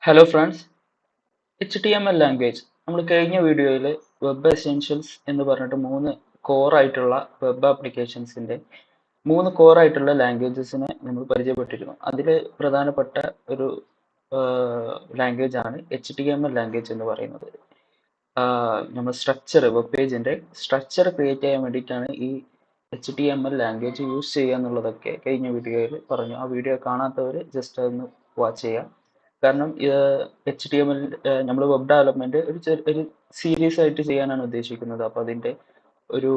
Hello friends, HTML language നമ്മൾ കഴിഞ്ഞ വീഡിയോയിൽ വെബ് എസെൻഷ്യൽസ് എന്ന് പറഞ്ഞിട്ട് മൂന്ന് കോർ ആയിട്ടുള്ള വെബ് ആപ്ലിക്കേഷൻസിൻ്റെ മൂന്ന് കോർ ആയിട്ടുള്ള ലാംഗ്വേജസിനെ നമ്മൾ പരിചയപ്പെട്ടിരുന്നു. അതിൽ പ്രധാനപ്പെട്ട ഒരു ലാംഗ്വേജ് ആണ് HTML ലാംഗ്വേജ് എന്ന് പറയുന്നത്. നമ്മൾ വെബ് പേജിൻ്റെ സ്ട്രക്ചർ ക്രിയേറ്റ് ചെയ്യാൻ വേണ്ടിയിട്ടാണ് ഈ HTML ലാംഗ്വേജ് യൂസ് ചെയ്യുക എന്നുള്ളതൊക്കെ കഴിഞ്ഞ വീഡിയോയിൽ പറഞ്ഞു. ആ വീഡിയോ കാണാത്തവർ ജസ്റ്റ് അതൊന്ന് വാച്ച് ചെയ്യുക. കാരണം HTML നമ്മൾ വെബ് ഡെവലപ്മെന്റ് ഒരു സീരീസ് ആയിട്ട് ചെയ്യാനാണ് ഉദ്ദേശിക്കുന്നത്. അപ്പോൾ അതിന്റെ ഒരു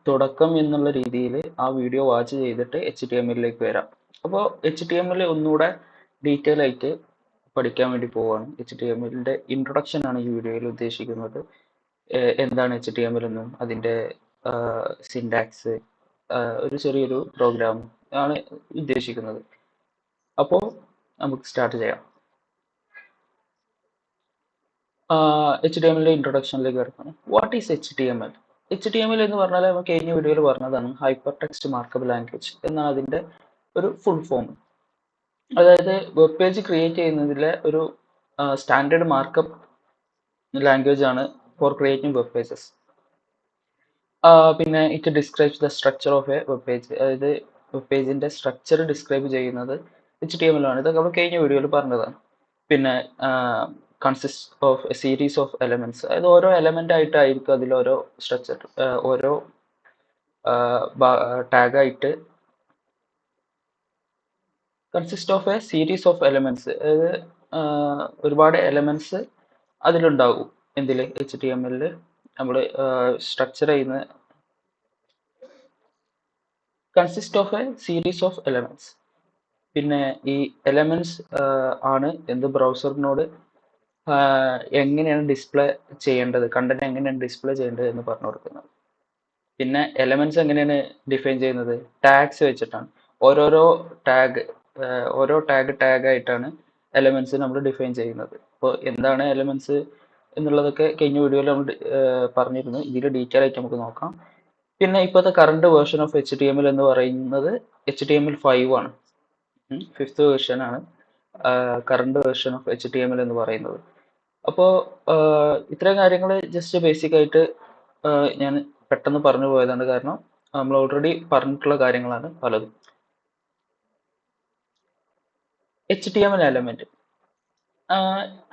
തുടക്കം എന്നുള്ള രീതിയിൽ ആ വീഡിയോ വാച്ച് ചെയ്തിട്ട് HTML വരാം. അപ്പോൾ HTML ഒന്നുകൂടെ ഡീറ്റെയിൽ ആയിട്ട് പഠിക്കാൻ വേണ്ടി പോവാണ്. HTML ഇൻട്രൊഡക്ഷൻ ആണ് ഈ വീഡിയോയിൽ ഉദ്ദേശിക്കുന്നത്. എന്താണ് HTML എന്നും അതിന്റെ സിൻടാക്സ്, ഒരു ചെറിയൊരു പ്രോഗ്രാം ആണ് ഉദ്ദേശിക്കുന്നത്. അപ്പോൾ നമുക്ക് സ്റ്റാർട്ട് ചെയ്യാം. HTML ഇൻട്രൊഡക്ഷനിലേക്ക് കിടക്കണം. What is HTML? HTML എന്ന് പറഞ്ഞാൽ നമുക്ക് കഴിഞ്ഞ വീഡിയോയിൽ പറഞ്ഞതാണ് ഹൈപ്പർ ടെക്സ്റ്റ് മാർക്കപ്പ് ലാംഗ്വേജ് എന്നാണ് അതിന്റെ ഒരു ഫുൾ ഫോം. അതായത് വെബ് പേജ് ക്രിയേറ്റ് ചെയ്യുന്നതിലെ ഒരു സ്റ്റാൻഡേർഡ് മാർക്കപ്പ് ലാംഗ്വേജ് ആണ് ഫോർ ക്രിയേറ്റിംഗ് വെബ് പേജസ്. പിന്നെ it describes the structure of a web page. അതായത് വെബ് പേജിന്റെ സ്ട്രക്ചർ ഡിസ്ക്രൈബ് ചെയ്യുന്നത് HTML ആണ്. ഇതൊക്കെ നമ്മൾ കഴിഞ്ഞ വീഡിയോയിൽ പറഞ്ഞതാണ്. പിന്നെ consist of a series of elements, അതായത് ഓരോ എലമെന്റ് ആയിട്ടായിരിക്കും അതിൽ ഓരോ സ്ട്രക്ചർ, ഓരോ ടാഗായിട്ട് consist of a series of elements, അതായത് ഒരുപാട് എലമെന്റ്സ് അതിലുണ്ടാകും. എന്തിൽ HTML നമ്മൾ സ്ട്രക്ചർ ചെയ്യുന്ന consist of a series of elements. പിന്നെ ഈ എലമെന്റ്സ് ആണ് എന്ത് ബ്രൗസറിനോട് എങ്ങനെയാണ് ഡിസ്പ്ലേ ചെയ്യേണ്ടത്, കണ്ടന്റ് എങ്ങനെയാണ് ഡിസ്പ്ലേ ചെയ്യേണ്ടത് എന്ന് പറഞ്ഞു കൊടുക്കുന്നത്. പിന്നെ എലമെന്റ്സ് എങ്ങനെയാണ് ഡിഫൈൻ ചെയ്യുന്നത്? ടാഗ്സ് വെച്ചിട്ടാണ്. ഓരോരോ ടാഗ് ഓരോ ടാഗ് ആയിട്ടാണ് എലമെന്റ്സ് നമ്മൾ ഡിഫൈൻ ചെയ്യുന്നത്. അപ്പോൾ എന്താണ് എലമെന്റ്സ് എന്നുള്ളതൊക്കെ കഴിഞ്ഞ വീഡിയോയിൽ നമ്മൾ പറഞ്ഞിരുന്നു. ഇതിൽ ഡീറ്റെയിൽ ആയിട്ട് നമുക്ക് നോക്കാം. പിന്നെ ഇപ്പോഴത്തെ കറണ്ട് വേർഷൻ ഓഫ് HTML എന്ന് പറയുന്നത് HTML5 ആണ്. 5th വേർഷൻ ആണ് കറണ്ട് വേർഷൻ ഓഫ് HTML എന്ന് പറയുന്നത്. അപ്പോൾ ഇത്രയും കാര്യങ്ങൾ ജസ്റ്റ് ബേസിക് ആയിട്ട് ഞാൻ പെട്ടെന്ന് പറഞ്ഞു പോയതാണ്. കാരണം നമ്മൾ ഓൾറെഡി പറഞ്ഞിട്ടുള്ള കാര്യങ്ങളാണ് പലതും. HTML element.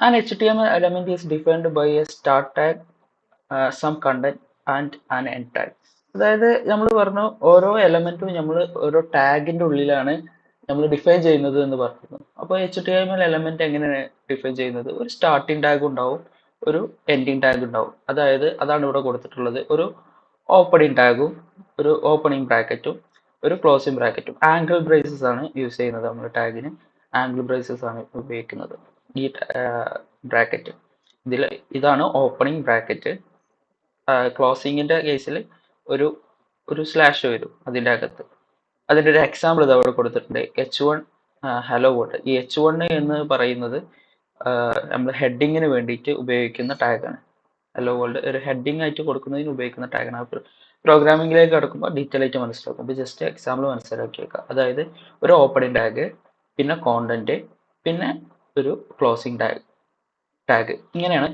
An HTML element is defined by a start tag, some content and an end tag. അതായത് നമ്മൾ പറഞ്ഞു ഓരോ എലമെന്റും നമ്മൾ ഓരോ ടാഗിന്റെ ഉള്ളിലാണ് നമ്മൾ ഡിഫൈൻ ചെയ്യുന്നത് എന്ന് പറഞ്ഞു. അപ്പോൾ HTML എലമെന്റ് എങ്ങനെയാണ് ഡിഫൈൻ ചെയ്യുന്നത്? ഒരു സ്റ്റാർട്ടിംഗ് ടാഗ് ഉണ്ടാവും, ഒരു എൻഡിങ് ടാഗ് ഉണ്ടാവും. അതായത് അതാണ് ഇവിടെ കൊടുത്തിട്ടുള്ളത്. ഒരു ഓപ്പണിംഗ് ടാഗും ഒരു ഓപ്പണിംഗ് ബ്രാക്കറ്റും ഒരു ക്ലോസിംഗ് ബ്രാക്കറ്റും. ആംഗിൾ ബ്രേസസ് ആണ് യൂസ് ചെയ്യുന്നത്. നമ്മൾ ടാഗിന് ആംഗിൾ ബ്രേസസ് ആണ് ഉപയോഗിക്കുന്നത്. ഈ ബ്രാക്കറ്റ് ഇതാണ് ഓപ്പണിംഗ് ബ്രാക്കറ്റ്. ക്ലോസിങ്ങിന്റെ കേസിൽ ഒരു സ്ലാഷ് വരും അതിൻ്റെ അകത്ത്. അതിൻ്റെ ഒരു എക്സാമ്പിൾ ഇത് അവിടെ കൊടുത്തിട്ടുണ്ട്. H1 hello world. ഈ H1 എന്ന് പറയുന്നത് നമ്മൾ ഹെഡിങ്ങിന് വേണ്ടിയിട്ട് ഉപയോഗിക്കുന്ന ടാഗാണ്. ഹലോ വേൾഡ് ഒരു ഹെഡിങ് ആയിട്ട് കൊടുക്കുന്നതിന് ഉപയോഗിക്കുന്ന ടാഗാണ്. പ്രോഗ്രാമിംഗിലേക്ക് കടക്കുമ്പോൾ ഡീറ്റെയിൽ ആയിട്ട് മനസ്സിലാക്കും. ഇപ്പോൾ ജസ്റ്റ് എക്സാമ്പിൾ മനസ്സിലാക്കി വെക്കാം. അതായത് ഒരു ഓപ്പണിംഗ് ടാഗ്, പിന്നെ കോണ്ടന്റ്, പിന്നെ ഒരു ക്ലോസിംഗ് ടാഗ് ഇങ്ങനെയാണ്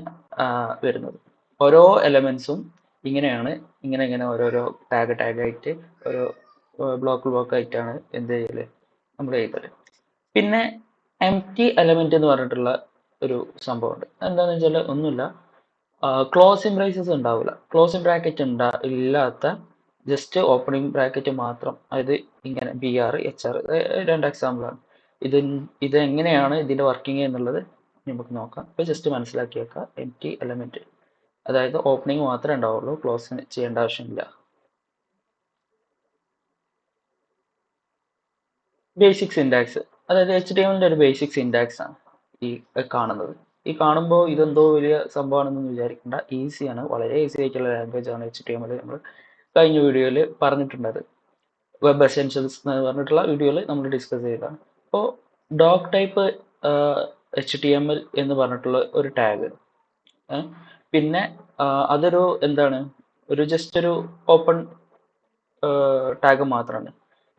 വരുന്നത്. ഓരോ എലമെന്റ്സും ഇങ്ങനെ ഓരോരോ ടാഗായിട്ട് ഓരോ ബ്ലോക്ക് ആയിട്ടാണ് എന്ത് ചെയ്യല് നമ്മൾ എഴുതല്. പിന്നെ എംപ്റ്റി എലമെന്റ് എന്ന് പറഞ്ഞിട്ടുള്ള ഒരു സംഭവമുണ്ട്. എന്താണെന്ന് വെച്ചാൽ ഒന്നുമില്ല, ക്ലോസിംഗ് ബ്രേസസ് ഉണ്ടാവില്ല. ക്ലോസിംഗ് ബ്രാക്കറ്റ് ഇല്ലാത്ത ജസ്റ്റ് ഓപ്പണിംഗ് ബ്രാക്കറ്റ് മാത്രം. അതായത് ഇങ്ങനെ BR HR രണ്ട് എക്സാമ്പിളാണ്. ഇത് എങ്ങനെയാണ് ഇതിന്റെ വർക്കിംഗ് എന്നുള്ളത് നമുക്ക് നോക്കാം. ഇപ്പൊ ജസ്റ്റ് മനസ്സിലാക്കി വെക്കാം. എംപ്റ്റി എലമെന്റ് അതായത് ഓപ്പണിംഗ് മാത്രമേ ഉണ്ടാവുള്ളൂ, ക്ലോസ് ചെയ്യേണ്ട ആവശ്യമില്ല. ബേസിക് സിൻടാക്സ്, അതായത് HTML ഒരു ബേസിക് സിൻടാക്സ് ആണ് ഈ കാണുന്നത്. ഈ കാണുമ്പോൾ ഇതെന്തോ വലിയ സംഭവമാണെന്ന് വിചാരിക്കേണ്ട. ഈസിയാണ്, വളരെ ഈസി ആയിട്ടുള്ള ലാംഗ്വേജ് ആണ് HTML. നമ്മൾ കഴിഞ്ഞ വീഡിയോയിൽ പറഞ്ഞിട്ടുണ്ടത്. വെബ് എസെൻഷ്യൽസ് എന്ന് പറഞ്ഞിട്ടുള്ള വീഡിയോയിൽ നമ്മൾ ഡിസ്കസ് ചെയ്തതാണ്. അപ്പോൾ ഡോക് ടൈപ്പ് HTML എന്ന് പറഞ്ഞിട്ടുള്ള ഒരു ടാഗ്, പിന്നെ അതൊരു എന്താണ്, ഒരു ജസ്റ്റ് ഒരു ഓപ്പൺ ടാഗ് മാത്രമാണ്.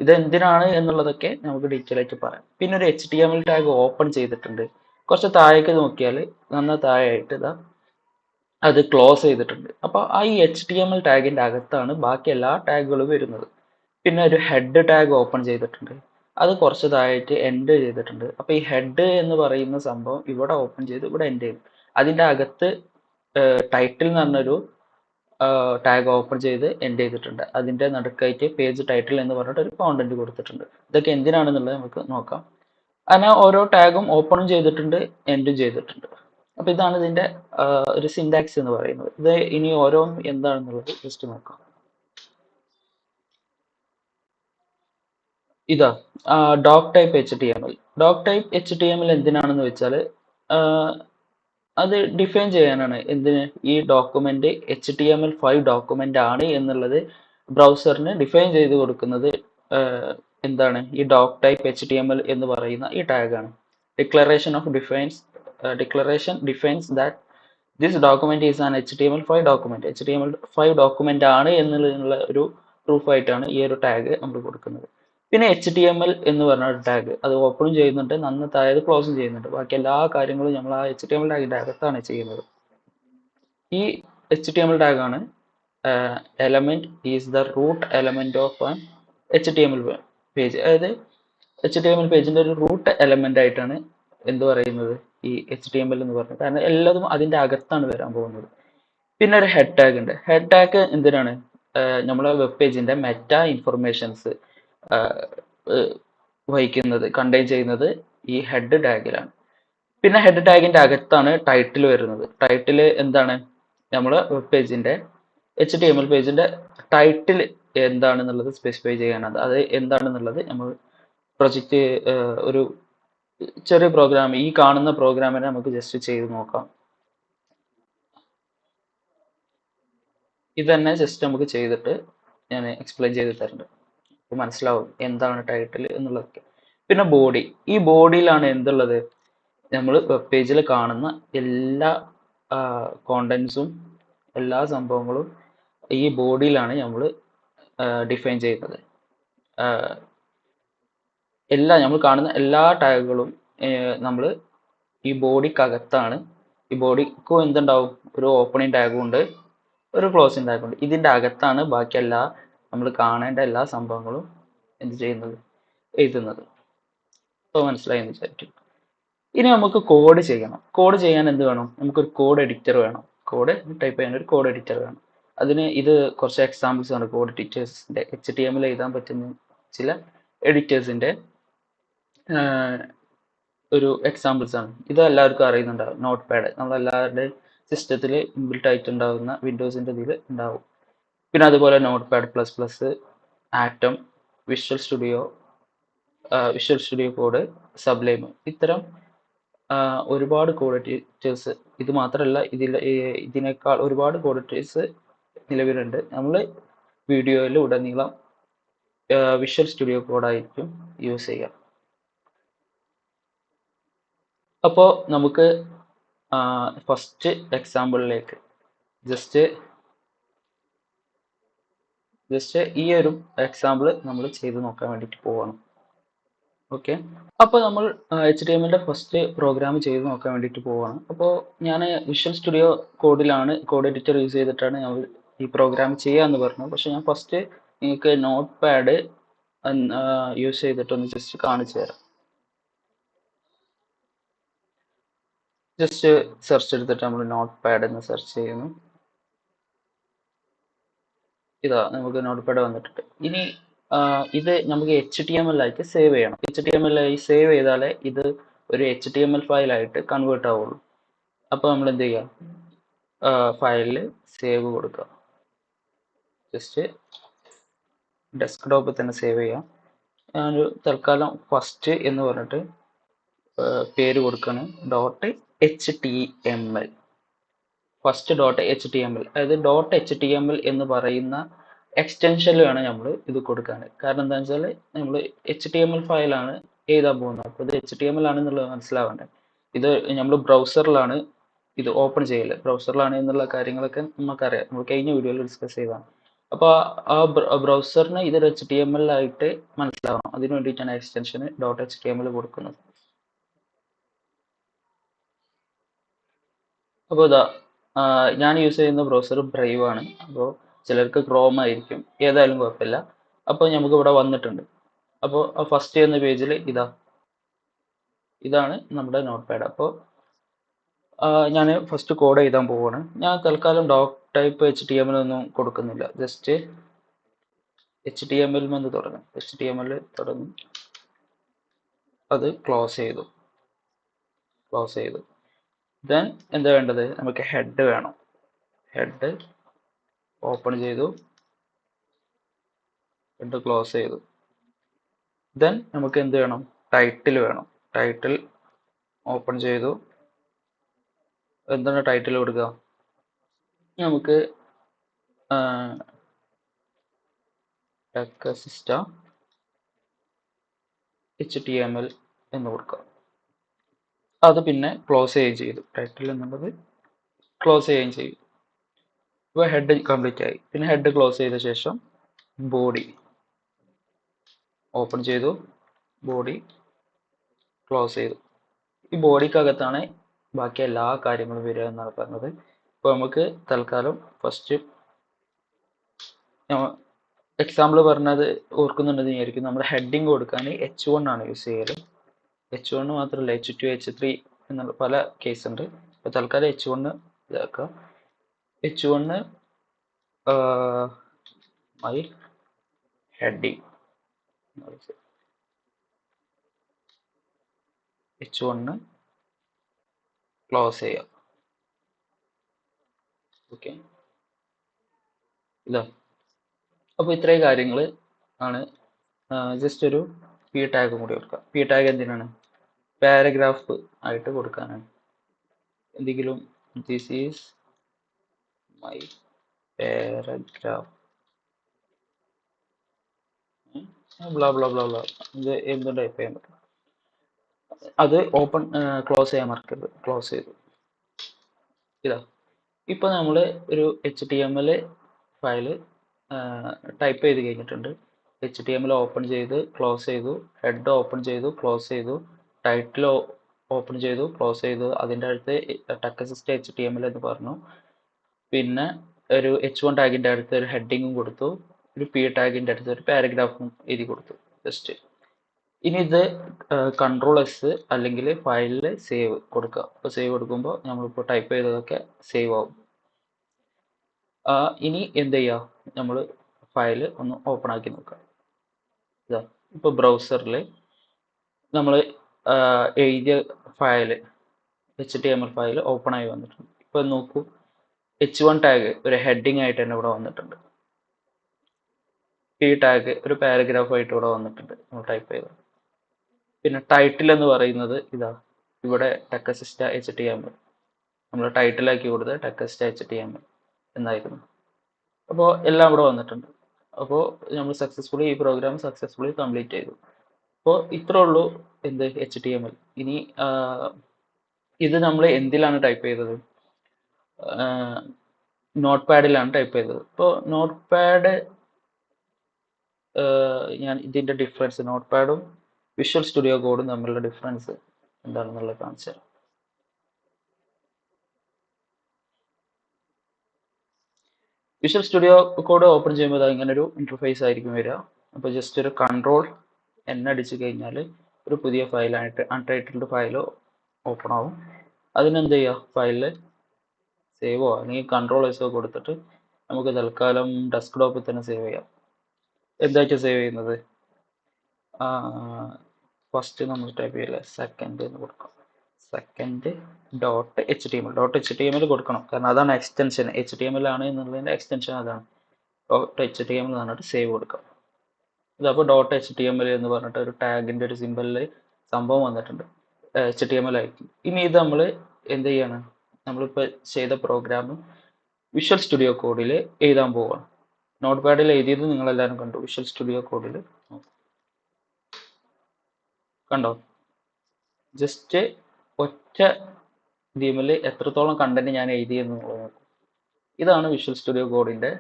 ഇത് എന്തിനാണ് എന്നുള്ളതൊക്കെ നമുക്ക് ഡീറ്റെയിൽ ആയിട്ട് പറയാം. പിന്നെ ഒരു HTML ടാഗ് ഓപ്പൺ ചെയ്തിട്ടുണ്ട്, കുറച്ച് താഴേക്ക് നോക്കിയാൽ നന്ന താഴെയായിട്ട് ഇതാ അത് ക്ലോസ് ചെയ്തിട്ടുണ്ട്. അപ്പോൾ ആ ഈ HTML ടാഗിന്റെ അകത്താണ് ബാക്കി എല്ലാ ടാഗുകളും വരുന്നത്. പിന്നെ ഒരു ഹെഡ് ടാഗ് ഓപ്പൺ ചെയ്തിട്ടുണ്ട്. അത് കുറച്ച് താഴേക്ക് എൻഡ് ചെയ്തിട്ടുണ്ട്. അപ്പോൾ ഈ ഹെഡ് എന്ന് പറയുന്ന സംഭവം ഇവിടെ ഓപ്പൺ ചെയ്ത് ഇവിടെ എൻഡ് ചെയ്തു. അതിന്റെ അകത്ത് ടൈറ്റിൽ എന്ന് പറഞ്ഞൊരു ടാഗ് ഓപ്പൺ ചെയ്ത് എൻഡ് ചെയ്തിട്ടുണ്ട്. അതിന്റെ നടുക്കായിട്ട് പേജ് ടൈറ്റിൽ എന്ന് പറഞ്ഞിട്ട് ഒരു കോണ്ടന്റ് കൊടുത്തിട്ടുണ്ട്. ഇതൊക്കെ എന്തിനാണെന്നുള്ളത് നമുക്ക് നോക്കാം. അങ്ങനെ ഓരോ ടാഗും ഓപ്പണും ചെയ്തിട്ടുണ്ട്, എൻഡും ചെയ്തിട്ടുണ്ട്. അപ്പൊ ഇതാണ് ഇതിന്റെ ഒരു സിന്റാക്സ് എന്ന് പറയുന്നത്. ഇത് ഇനി ഓരോന്നും എന്താണെന്നുള്ളത് ജസ്റ്റ് നോക്കാം. ഇതാ ഡോക് ടൈപ്പ് HTML. ഡോക് ടൈപ്പ് HTML എന്തിനാണെന്ന് വെച്ചാൽ അത് ഡിഫൈൻ ചെയ്യാനാണ്. എന്തിന്? ഈ ഡോക്യുമെന്റ് HTML5 ഡോക്യുമെന്റ് ആണ് എന്നുള്ളത് ബ്രൗസറിന് ഡിഫൈൻ ചെയ്ത് കൊടുക്കുന്നത് എന്താണ്? ഈ ഡോക് ടൈപ്പ് HTML എന്ന് പറയുന്ന ഈ ടാഗാണ്. Declaration defines that this document is an HTML5 document. HTML5 document ആണ് എന്നുള്ള ഒരു പ്രൂഫായിട്ടാണ് ഈ ഒരു ടാഗ് നമ്മൾ കൊടുക്കുന്നത്. പിന്നെ HTML എന്ന് പറഞ്ഞ ഒരു ടാഗ്, അത് ഓപ്പണും ചെയ്യുന്നുണ്ട്, നന്ന താഴെ ക്ലോസും ചെയ്യുന്നുണ്ട്. ബാക്കി എല്ലാ കാര്യങ്ങളും നമ്മൾ ആ HTML ടാഗിന്റെ അകത്താണ് ചെയ്യുന്നത്. ഈ HTML ടാഗ് ആണ് element is the root element of an HTML page. അതായത് HTML പേജിന്റെ ഒരു റൂട്ട് എലമെന്റ് ആയിട്ടാണ് എന്ത് പറയുന്നത്, ഈ HTML എന്ന് പറയുന്നത്. കാരണം എല്ലാതും അതിന്റെ അകത്താണ് വരാൻ പോകുന്നത്. പിന്നെ ഒരു ഹെഡ് ടാഗ് ഉണ്ട്. ഹെഡ് ടാഗ് എന്തിനാണ്? നമ്മളെ വെബ് പേജിന്റെ മെറ്റാ ഇൻഫർമേഷൻസ് വഹിക്കുന്നത്, കണ്ടെയ്ൻ ചെയ്യുന്നത് ഈ ഹെഡ് ടാഗിലാണ്. പിന്നെ ഹെഡ് ടാഗിന്റെ അകത്താണ് ടൈറ്റിൽ വരുന്നത്. ടൈറ്റിൽ എന്താണ്? നമ്മളെ വെബ് പേജിന്റെ HTML പേജിന്റെ ടൈറ്റിൽ എന്താണെന്നുള്ളത് സ്പെസിഫൈ ചെയ്യാനാണ്. അത് എന്താണെന്നുള്ളത് നമ്മൾ പ്രൊജക്റ്റ് ഒരു ചെറിയ പ്രോഗ്രാം, ഈ കാണുന്ന പ്രോഗ്രാമിനെ നമുക്ക് ജസ്റ്റ് ചെയ്ത് നോക്കാം. ഇത് തന്നെ ജസ്റ്റ് നമുക്ക് ചെയ്തിട്ട് ഞാൻ എക്സ്പ്ലെയിൻ ചെയ്ത് തരുന്നുണ്ട്. അപ്പോൾ മനസ്സിലാവും എന്താണ് ടൈറ്റിൽ എന്നുള്ളതൊക്കെ. പിന്നെ ബോഡി. ഈ ബോഡിയിലാണ് എന്തുള്ളത്? നമ്മൾ വെബ് പേജിൽ കാണുന്ന എല്ലാ കോണ്ടന്റ്സും എല്ലാ സംഭവങ്ങളും ഈ ബോഡിയിലാണ് നമ്മൾ ഡിഫൈൻ ചെയ്യുന്നത്. നമ്മൾ കാണുന്ന എല്ലാ ടാഗുകളും നമ്മൾ ഈ ബോഡിക്കകത്താണ്. ഈ ബോഡിക്കും എന്തുണ്ടാവും? ഒരു ഓപ്പണിംഗ് ടാഗും ഉണ്ട്, ഒരു ക്ലോസിംഗ് ടാഗും ഉണ്ട്. ഇതിന്റെ അകത്താണ് ബാക്കി എല്ലാ നമ്മൾ കാണേണ്ട എല്ലാ സംഭവങ്ങളും എന്ത് ചെയ്യുന്നത്, എഴുതുന്നത്. അപ്പോൾ മനസ്സിലായി എന്ന് വിചാരിക്കും. ഇനി നമുക്ക് കോഡ് ചെയ്യണം. കോഡ് ചെയ്യാൻ എന്ത് വേണം? നമുക്കൊരു കോഡ് എഡിറ്റർ വേണം. കോഡ് ടൈപ്പ് ചെയ്യാൻ ഒരു കോഡ് എഡിറ്റർ വേണം. അതിന് ഇത് കുറച്ച് എക്സാമ്പിൾസ് ആണ്. കോഡ് എഡിറ്റേഴ്സിന്റെ HTML എഴുതാൻ പറ്റുന്ന ചില എഡിറ്റേഴ്സിന്റെ ഒരു എക്സാമ്പിൾസ് ആണ്. ഇത് എല്ലാവർക്കും അറിയുന്നുണ്ടാവും. നോട്ട് പാഡ് നമ്മളെല്ലാവരുടെയും സിസ്റ്റത്തിൽ ഇൻബിൽട്ട് ആയിട്ടുണ്ടാവുന്ന വിൻഡോസിന്റെ ഇതിൽ ഉണ്ടാവും. പിന്നെ അതുപോലെ note pad plus plus, atom, visual studio code, sublime, ഇത്തരം ഒരുപാട് കോഡ് എഡിറ്റേഴ്സ്. ഇത് മാത്രമല്ല, ഇതിനേക്കാൾ ഒരുപാട് കോഡ് എഡിറ്റേഴ്സ് നിലവിലുണ്ട്. നമ്മൾ വീഡിയോയിൽ ഉടനീളം വിഷ്വൽ സ്റ്റുഡിയോ കോഡായിരിക്കും യൂസ് ചെയ്യുക. അപ്പോൾ നമുക്ക് ഫസ്റ്റ് എക്സാമ്പിളിലേക്ക് ജസ്റ്റ് ഈ ഒരു എക്സാമ്പിൾ നമ്മൾ ചെയ്ത് നോക്കാൻ വേണ്ടിയിട്ട് പോവാണ്. ഓക്കെ, അപ്പോൾ നമ്മൾ HTML ഫസ്റ്റ് പ്രോഗ്രാം ചെയ്ത് നോക്കാൻ വേണ്ടിയിട്ട് പോവാണ്. അപ്പോൾ ഞാൻ വിഷ്വൽ സ്റ്റുഡിയോ കോഡിലാണ്, കോഡ് എഡിറ്റർ യൂസ് ചെയ്തിട്ടാണ് ഞാൻ ഈ പ്രോഗ്രാം ചെയ്യാന്ന് പറഞ്ഞു. പക്ഷെ ഞാൻ ഫസ്റ്റ് നിങ്ങൾക്ക് നോട്ട് പാഡ് യൂസ് ചെയ്തിട്ടൊന്ന് ജസ്റ്റ് കാണിച്ചു തരാം. ജസ്റ്റ് സെർച്ച് എടുത്തിട്ട് നമ്മൾ നോട്ട് പാഡ് എന്ന് സെർച്ച് ചെയ്യുന്നു. ഇതാ നമുക്ക് നോട്ട് പാഡ് വന്നിട്ടുണ്ട്. ഇനി ഇത് നമുക്ക് HTML ആയിട്ട് സേവ് ചെയ്യണം. HTML ആയി സേവ് ചെയ്താലേ ഇത് ഒരു HTML ഫയലായിട്ട് കൺവേർട്ട് ആവുള്ളൂ. അപ്പോൾ നമ്മൾ എന്ത് ചെയ്യുക? ഫയലിൽ സേവ് കൊടുക്കുക. ജസ്റ്റ് ഡെസ്ക്ടോപ്പിൽ തന്നെ സേവ് ചെയ്യാം. ഞാനൊരു തൽക്കാലം ഫസ്റ്റ് എന്ന് പറഞ്ഞിട്ട് പേര് കൊടുക്കുകയാണ്. .html. First .html. അതായത് .html എന്ന് പറയുന്ന എക്സ്റ്റൻഷനിൽ വേണം നമ്മൾ ഇത് കൊടുക്കാൻ. കാരണം എന്താണെന്ന് വെച്ചാൽ നമ്മൾ HTML ഫയലാണ് എഴുതാൻ പോകുന്നത്. അപ്പോൾ ഇത് HTML ആണെന്നുള്ളത് മനസ്സിലാവണ്ടേ. ഇത് നമ്മൾ ബ്രൗസറിലാണ് ഇത് ഓപ്പൺ ചെയ്യല്. ബ്രൗസറിലാണ് എന്നുള്ള കാര്യങ്ങളൊക്കെ നമുക്കറിയാം. നമ്മൾ കഴിഞ്ഞ വീഡിയോയിൽ ഡിസ്കസ് ചെയ്തതാണ്. അപ്പോൾ ആ ബ്രൗസറിന് ഇതൊരു HTML ആയിട്ട് മനസ്സിലാവണം. അതിന് വേണ്ടിയിട്ടാണ് എക്സ്റ്റൻഷന് .html കൊടുക്കുന്നത്. അപ്പോൾ ഇതാ ഞാൻ യൂസ് ചെയ്യുന്ന ബ്രൗസർ ബ്രൈവ് ആണ്. അപ്പോൾ ചിലർക്ക് ക്രോം ആയിരിക്കും, ഏതായാലും കുഴപ്പമില്ല. അപ്പോൾ നമുക്ക് ഇവിടെ വന്നിട്ടുണ്ട്. അപ്പോൾ ഫസ്റ്റ് ചെയ്യുന്ന പേജിൽ ഇതാണ് നമ്മുടെ നോട്ട് പാഡ്. അപ്പോൾ ഞാൻ ഫസ്റ്റ് കോഡ് എഴുതാൻ പോവുകയാണ്. ഞാൻ തൽക്കാലം ഡോക് ടൈപ്പ് HTML ഒന്നും കൊടുക്കുന്നില്ല. ജസ്റ്റ് HTML എന്ന് തുടങ്ങും. HTML തുടങ്ങി അത് ക്ലോസ് ചെയ്തു. ദെൻ എന്താ വേണ്ടത്? നമുക്ക് ഹെഡ് വേണം. ഹെഡ് ഓപ്പൺ ചെയ്തു, ഹെഡ് ക്ലോസ് ചെയ്തു. ദെൻ നമുക്ക് എന്ത് വേണം? ടൈറ്റിൽ വേണം. ടൈറ്റിൽ ഓപ്പൺ ചെയ്തു. എന്താണ് ടൈറ്റിൽ കൊടുക്കുക? നമുക്ക് techAssista HTML എന്ന് കൊടുക്കാം. അത് പിന്നെ ക്ലോസ് ചെയ്യുകയും ചെയ്തു. ടൈറ്റിൽ എന്നുള്ളത് ക്ലോസ് ചെയ്യുകയും ചെയ്യും. ഇപ്പോൾ ഹെഡ് കംപ്ലീറ്റ് ആയി. പിന്നെ ഹെഡ് ക്ലോസ് ചെയ്ത ശേഷം ബോഡി ഓപ്പൺ ചെയ്തു, ബോഡി ക്ലോസ് ചെയ്തു. ഈ ബോഡിക്കകത്താണ് ബാക്കി എല്ലാ കാര്യങ്ങളും വരിക എന്നാണ് പറഞ്ഞത്. ഇപ്പോൾ നമുക്ക് തൽക്കാലം ഫസ്റ്റ് എക്സാമ്പിൾ പറഞ്ഞത് ഓർക്കുന്നുണ്ടെന്ന് വിചാരിക്കും. നമ്മൾ ഹെഡിങ് കൊടുക്കാൻ H1 ആണ് യൂസ് ചെയ്യല്. H1 മാത്രമല്ല H2, H3 എന്നുള്ള പല കേസ് ഉണ്ട്. ഇപ്പോൾ തൽക്കാലം H1 ഇതാക്കുക. H1 my heading H1 close ചെയ്യാം. ഓക്കെ, ഇതാ. അപ്പോൾ ഇത്രയും കാര്യങ്ങൾ ആണ്. ജസ്റ്റ് ഒരു പി ടാഗും കൂടി കൊടുക്കാം. പി ടാഗ് എന്തിനാണ്? പാരഗ്രാഫ് ആയിട്ട് കൊടുക്കാനാണ്. എന്തെങ്കിലും this is my paragraph blah blah blah blah, ഇത് എന്തും ടൈപ്പ് ചെയ്യാൻ പറ്റും. അത് ഓപ്പൺ ക്ലോസ് ചെയ്യാൻ മറക്കരുത്. ക്ലോസ് ചെയ്തു. ഇതാ, ഇപ്പൊ നമ്മൾ ഒരു HTML ഫയല് ടൈപ്പ് ചെയ്ത് കഴിഞ്ഞിട്ടുണ്ട്. HTML ഓപ്പൺ ചെയ്ത് ക്ലോസ് ചെയ്തു, ഹെഡ് ഓപ്പൺ ചെയ്തു ക്ലോസ് ചെയ്തു, ടൈറ്റിൽ ഓപ്പൺ ചെയ്തു ക്ലോസ് ചെയ്തു. അതിൻ്റെ അടുത്ത് techAssista HTML എന്ന് പറഞ്ഞു. പിന്നെ ഒരു H1 ടാഗിൻ്റെ അടുത്ത് ഒരു ഹെഡിങ്ങും കൊടുത്തു, ഒരു P ടാഗിൻ്റെ അടുത്ത് ഒരു പാരഗ്രാഫും എഴുതി കൊടുത്തു. ജസ്റ്റ് ഇനി ഇത് Ctrl+S അല്ലെങ്കിൽ ഫയലിൽ സേവ് കൊടുക്കുക. അപ്പോൾ സേവ് കൊടുക്കുമ്പോൾ നമ്മളിപ്പോൾ ടൈപ്പ് ചെയ്തതൊക്കെ സേവ് ആവും. ഇനി എന്ത് ചെയ്യുക? നമ്മൾ ഫയൽ ഒന്ന് ഓപ്പൺ ആക്കി നോക്കാം. ഇതാ, ഇപ്പോൾ ബ്രൗസറിൽ നമ്മൾ എഴുതിയ ഫയൽ HTML ഫയൽ ഓപ്പൺ ആയി വന്നിട്ടുണ്ട്. ഇപ്പോൾ നോക്കൂ, H1 ടാഗ് ഒരു ഹെഡിങ് ആയിട്ട് തന്നെ ഇവിടെ വന്നിട്ടുണ്ട്. P ടാഗ് ഒരു പാരഗ്രാഫ് ആയിട്ട് ഇവിടെ വന്നിട്ടുണ്ട് നമ്മൾ ടൈപ്പ് ചെയ്തത്. പിന്നെ ടൈറ്റിൽ എന്ന് പറയുന്നത് ഇതാ, ഇവിടെ techAssista HTML നമ്മൾ ടൈറ്റിലാക്കി കൊടുത്ത് techAssista HTML എന്നായിരുന്നു. അപ്പോൾ എല്ലാം ഇവിടെ വന്നിട്ടുണ്ട്. അപ്പോൾ നമ്മൾ സക്സസ്ഫുള്ളി ഈ പ്രോഗ്രാം സക്സസ്ഫുള്ളി കംപ്ലീറ്റ് ചെയ്തു. അപ്പോൾ ഇത്രേ ഉള്ളൂ എന്ത് HTML. ഇനി ഇത് നമ്മൾ എന്തിലാണ് ടൈപ്പ് ചെയ്തത്? നോട്ട് പാഡിലാണ് ടൈപ്പ് ചെയ്തത്. ഇപ്പോൾ നോട്ട് പാഡ് ഞാൻ ഇതിൻ്റെ ഡിഫറൻസ്, നോട്ട് പാഡും വിഷ്വൽ സ്റ്റുഡിയോ കോഡും തമ്മിലുള്ള ഡിഫറൻസ് എന്താണെന്നുള്ളത് കാണിച്ചു തരാം. വിഷ്വൽ സ്റ്റുഡിയോ കോഡ് ഓപ്പൺ ചെയ്യുമ്പോൾ ഇങ്ങനെ ഒരു ഇന്റർഫേസ് ആയിരിക്കും വരിക. അപ്പോൾ ജസ്റ്റ് ഒരു Ctrl+N അടിച്ചു കഴിഞ്ഞാൽ ഒരു പുതിയ ഫയലായിട്ട് അൺടൈറ്റിൽഡ് ഫയൽ ഓപ്പൺ ആവും. അതിനെന്ത് ചെയ്യുക? ഫയലിൽ സേവോ അല്ലെങ്കിൽ Ctrl+S കൊടുത്തിട്ട് നമുക്ക് തൽക്കാലം ഡെസ്ക്ടോപ്പിൽ തന്നെ സേവ് ചെയ്യാം. എന്തായിട്ട് സേവ് ചെയ്യുന്നത്? ഫസ്റ്റ് നമ്മൾ ടൈപ്പ് ചെയ്യില്ലേ, സെക്കൻഡ് എന്ന് കൊടുക്കാം. സെക്കൻഡ് .html കൊടുക്കണം, കാരണം അതാണ് എക്സ്റ്റൻഷൻ. HTML ആണ് എന്നുള്ളതിൻ്റെ എക്സ്റ്റൻഷൻ അതാണ്. .html എന്ന് പറഞ്ഞിട്ട് സേവ് കൊടുക്കാം. ഇതപ്പോൾ .html എന്ന് പറഞ്ഞിട്ട് ഒരു ടാഗിൻ്റെ ഒരു സിമ്പലിൽ സംഭവം വന്നിട്ടുണ്ട്, HTML ആയിരിക്കും. ഇനി ഇത് നമ്മൾ എന്ത് ചെയ്യാണ്? നമ്മളിപ്പോൾ ചെയ്ത പ്രോഗ്രാം വിഷ്വൽ സ്റ്റുഡിയോ കോഡിൽ എഴുതാൻ പോവുകയാണ്. നോട്ട് പാഡിൽ എഴുതിയത് നിങ്ങളെല്ലാവരും കണ്ടു. വിഷ്വൽ സ്റ്റുഡിയോ കോഡിൽ കണ്ടോ? ജസ്റ്റ് ഒറ്റ തീമിൽ എത്രത്തോളം കണ്ടന്റ് ഞാൻ എഴുതിയെന്ന് നോക്കും. ഇതാണ് വിഷ്വൽ സ്റ്റുഡിയോ കോഡിൻ്റെ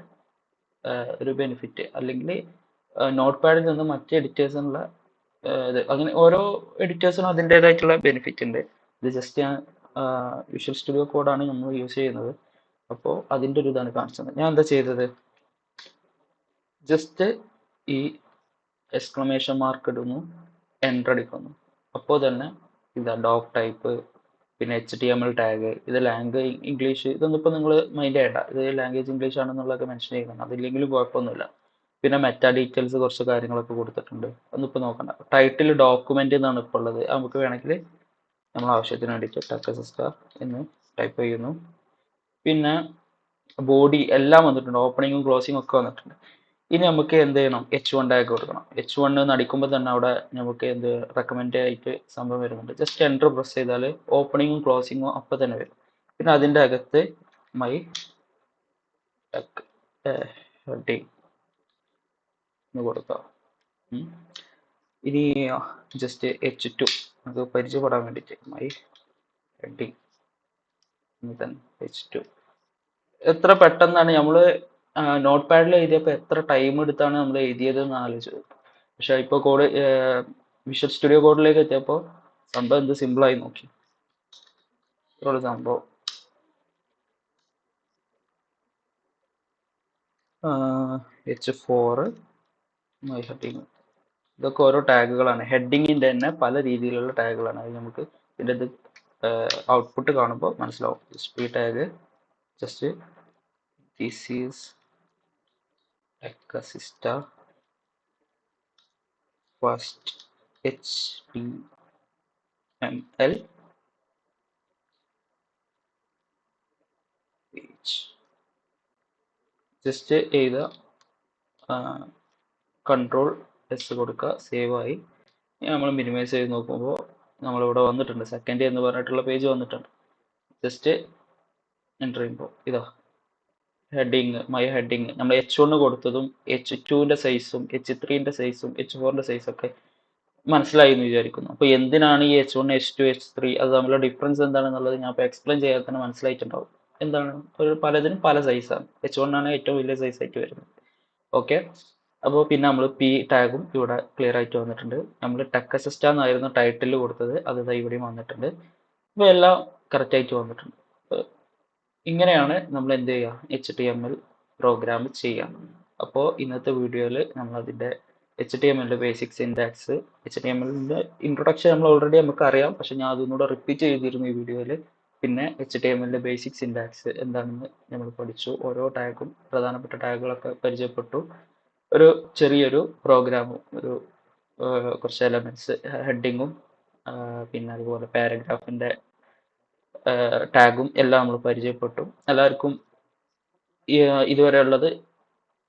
ഒരു ബെനിഫിറ്റ്. അല്ലെങ്കിൽ നോട്ട് പാഡിൽ നിന്ന് മറ്റ് എഡിറ്റേഴ്സിനുള്ള ഇത്, അങ്ങനെ ഓരോ എഡിറ്റേഴ്സിനും അതിൻ്റെതായിട്ടുള്ള ബെനിഫിറ്റ് ഉണ്ട്. ഇത് ജസ്റ്റ് ഞാൻ വിഷ്വൽ സ്റ്റുഡിയോ കോഡാണ് നമ്മൾ യൂസ് ചെയ്യുന്നത്. അപ്പോൾ അതിൻ്റെ ഒരു ഇതാണ് കാണിച്ചത്. ഞാൻ എന്താ ചെയ്തത്, ജസ്റ്റ് ഈ എക്സ്ക്ലമേഷൻ മാർക്ക് ഇടുന്നു, എൻ്റർ അടിക്കുന്നു. അപ്പോൾ തന്നെ ഇതാ ഡോക് ടൈപ്പ്, പിന്നെ HTML ടാഗ്, ഇത് ലാംഗ്വേജ് ഇംഗ്ലീഷ്, ഇതൊന്നും ഇപ്പോൾ നിങ്ങൾ മൈൻഡ് ചെയ്യണ്ട, ഇത് ലാംഗ്വേജ് ഇംഗ്ലീഷ് ആണെന്നുള്ളതൊക്കെ മെൻഷൻ ചെയ്യുന്നുണ്ട്, അതില്ലെങ്കിലും കുഴപ്പമൊന്നുമില്ല. പിന്നെ മെറ്റാ ഡീറ്റെയിൽസ് കുറച്ച് കാര്യങ്ങളൊക്കെ കൊടുത്തിട്ടുണ്ട്, അതൊന്നും ഇപ്പോൾ നോക്കണ്ട. ടൈറ്റിൽ ഡോക്യുമെൻ്റ് എന്നാണ് ഇപ്പോൾ ഉള്ളത്, നമുക്ക് വേണമെങ്കിൽ നമ്മൾ ആവശ്യത്തിന് വേണ്ടിയിട്ട് techAssista എന്ന് ടൈപ്പ് ചെയ്യുന്നു. പിന്നെ ബോഡി എല്ലാം വന്നിട്ടുണ്ട്, ഓപ്പണിങ്ങും ക്ലോസിങ്ങും ഒക്കെ വന്നിട്ടുണ്ട്. ഇനി നമുക്ക് എന്ത് ചെയ്യണം, H1 ടാഗ് കൊടുക്കണം. H1 എന്ന് അടിക്കുമ്പോൾ തന്നെ അവിടെ നമുക്ക് എന്ത് റെക്കമെൻഡ് ആയിട്ട് സംഭവം വരുന്നുണ്ട്. ജസ്റ്റ് എൻ്റർ പ്രസ് ചെയ്താൽ ഓപ്പണിങ്ങും ക്ലോസിങ്ങും അപ്പം തന്നെ വരും. പിന്നെ അതിൻ്റെ അകത്ത് മൈ ടെക് ഹെഡിങ് എന്ന് കൊടുക്കാം. ഇനി ജസ്റ്റ് H2 നമുക്ക് പരിചയപ്പെടാൻ വേണ്ടിയിട്ട് മൈ ഹെഡിങ് എന്ന് തന്നെ H2. എത്ര പെട്ടെന്നാണ് നമ്മൾ നോട്ട് പാഡിൽ എഴുതിയപ്പോൾ എത്ര ടൈം എടുത്താണ് നമ്മൾ എഴുതിയത് എന്ന് ആലോചിച്ചത്. പക്ഷെ ഇപ്പോൾ കോഡ് വിഷ്വൽ സ്റ്റുഡിയോ കോഡിലേക്ക് എത്തിയപ്പോൾ സംഭവം എന്ത് സിമ്പിളായി നോക്കി. ഇത്രയുള്ള സംഭവം. H4 മൈ ഹെഡിങ്, ഇതൊക്കെ ഓരോ ടാഗുകളാണ്. ഹെഡിങ്ങിൻ്റെ തന്നെ പല രീതിയിലുള്ള ടാഗുകളാണ്. അത് നമുക്ക് ഇതിൻ്റെ ഇത് ഔട്ട്പുട്ട് കാണുമ്പോൾ മനസ്സിലാവും. ജസ്റ്റ് ഈ tag just this is techAssista first HTML page. Just ചെയ്ത Ctrl+S കൊടുക്കുക, സേവ് ആയി. നമ്മൾ മിനിമൈസ് ചെയ്ത് നോക്കുമ്പോൾ നമ്മളിവിടെ വന്നിട്ടുണ്ട്, സെക്കൻഡ് എന്ന് പറഞ്ഞിട്ടുള്ള പേജ് വന്നിട്ടുണ്ട്. ജസ്റ്റ് എൻ്റർ ചെയ്യുമ്പോൾ ഇതാ ഹെഡിങ്, മൈ ഹെഡിങ് നമ്മൾ H1 കൊടുത്തതും H2ൻ്റെ സൈസും H3ൻ്റെ സൈസും H4ൻ്റെ സൈസൊക്കെ മനസ്സിലായി എന്ന് വിചാരിക്കുന്നു. അപ്പോൾ എന്തിനാണ് ഈ H1, H2, H3 അത് തമ്മിലുള്ള ഡിഫറൻസ് എന്താണെന്നുള്ളത് ഞാൻ ഇപ്പോൾ എക്സ്പ്ലെയിൻ ചെയ്യാതെ തന്നെ മനസ്സിലായിട്ടുണ്ടാവും. എന്താണ്, ഒരു പലതിനും പല സൈസാണ്. H1 ആണ് ഏറ്റവും വലിയ സൈസായിട്ട് വരുന്നത്. ഓക്കെ, അപ്പോൾ പിന്നെ നമ്മൾ P ടാഗും ഇവിടെ ക്ലിയർ ആയിട്ട് വന്നിട്ടുണ്ട്. നമ്മൾ techAssista എന്നായിരുന്നു ടൈറ്റിൽ കൊടുത്തത്, അത് ഇവിടെയും വന്നിട്ടുണ്ട്. അപ്പോൾ എല്ലാം കറക്റ്റായിട്ട് വന്നിട്ടുണ്ട്. ഇങ്ങനെയാണ് നമ്മൾ എന്ത് ചെയ്യുക, HTML പ്രോഗ്രാം ചെയ്യാം. അപ്പോൾ ഇന്നത്തെ വീഡിയോയിൽ നമ്മൾ അതിൻ്റെ HTML ബേസിക് സിൻടാക്സ്, HTMLൻ്റെ ഇൻട്രൊഡക്ഷൻ നമ്മൾ ഓൾറെഡി നമുക്ക് അറിയാം, പക്ഷെ ഞാൻ അതൊന്നുകൂടെ റിപ്പീറ്റ് ചെയ്തിരുന്നു ഈ വീഡിയോയിൽ. പിന്നെ HTMLൻ്റെ ബേസിക് സിൻടാക്സ് എന്താണെന്ന് നമ്മൾ പഠിച്ചു. ഓരോ ടാഗും പ്രധാനപ്പെട്ട ടാഗുകളൊക്കെ പരിചയപ്പെട്ടു. ഒരു ചെറിയൊരു പ്രോഗ്രാമും ഒരു കുറച്ച് എലമെൻറ്റ്സ് ഹെഡിങ്ങും പിന്നെ അതുപോലെ പാരഗ്രാഫിൻ്റെ ടാഗും എല്ലാം നമ്മൾ പരിചയപ്പെട്ടു. എല്ലാവർക്കും ഇതുവരെയുള്ളത്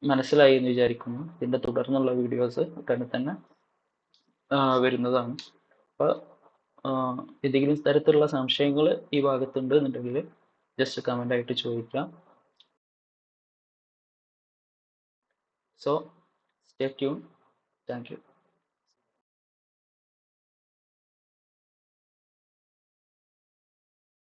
മനസ്സിലായി എന്ന് വിചാരിക്കുന്നു. ഇതിൻ്റെ തുടർന്നുള്ള വീഡിയോസ് ഉടനെ തന്നെ വരുന്നതാണ്. അപ്പോൾ എന്തെങ്കിലും തരത്തിലുള്ള സംശയങ്ങൾ ഈ ഭാഗത്തുണ്ട് എന്നുണ്ടെങ്കിൽ ജസ്റ്റ് കമൻ്റ് ആയിട്ട് ചോദിക്കാം. So stay tune. Thank you.